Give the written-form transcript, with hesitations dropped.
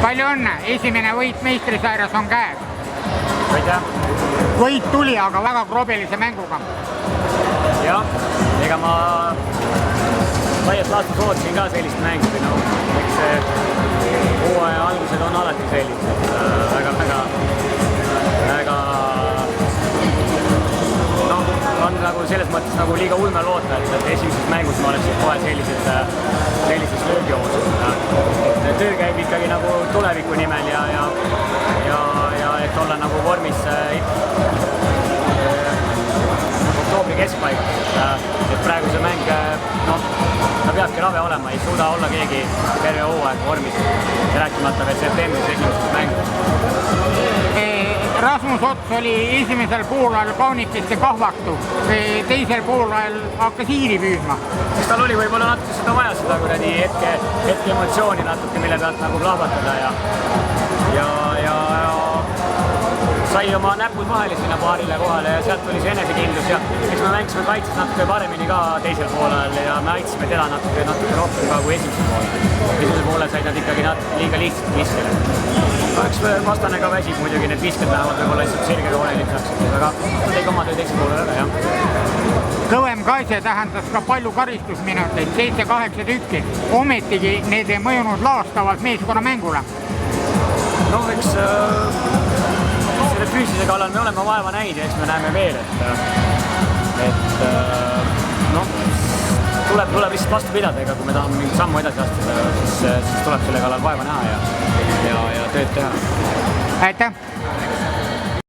Palju õnne, esimene võit meistrisarjas on käes. Aitäh! Võit tuli, aga väga krobilise mänguga. Jah, ega ma laias laastus ootasin ka sellist mängu. Eks see hooaja algused on alati sellised. Väga on nagu selles mõttes nagu liiga ulme loota, et esimeses mängus ma oleksin kohe sellises löögioosus. Töö käib ikkagi nagu tuleviku nimel ja et olla nagu vormis oktoobri keskpaigas. Et praegu see mäng, ta peabki rabe olema, ei suuda olla keegi terve hooaeg vormis. Rääkimata veel septembris esimesest mängust. Rasmus Ots oli esimesel poolajal kaunitiste kahvaktu, teisel poolajal hakkas hiiri püüdma. Kas tal oli võib-olla natuke seda vaja, seda kuradi hetke emotsiooni natuke, mille pealt nagu plahvatada ja sai oma näpud vahele sinna paarile kohale ja sealt tuli see enesekindlus ja eks me mängisime kaitses natuke paremini ka teisel poolajal ja me aitasime teda natuke rohkem ka kui esimesel poolel. Esimesel poolel said nad ikkagi liiga lihtsalt viskele. Eks vastane ka väsib muidugi, need visked lähevad võib-olla lihtsalt sirgega olenid saaksid, aga ta tegi oma töö teisel poolel ära, jah. Kõvem kaitse tähendas ka palju karistusminuteid, 7-8 tükki. Ometigi need ei mõjunud laastavalt meeskonna mängule. Eks selle füüsise kallal me oleme vaeva näid ja eks me näeme veel, et tuleb lihtsalt vastu pidada, ega kui me tahame mingit sammu edasi astuda, siis tuleb selle kallal vaeva näha ja tööd teha. Aitäh!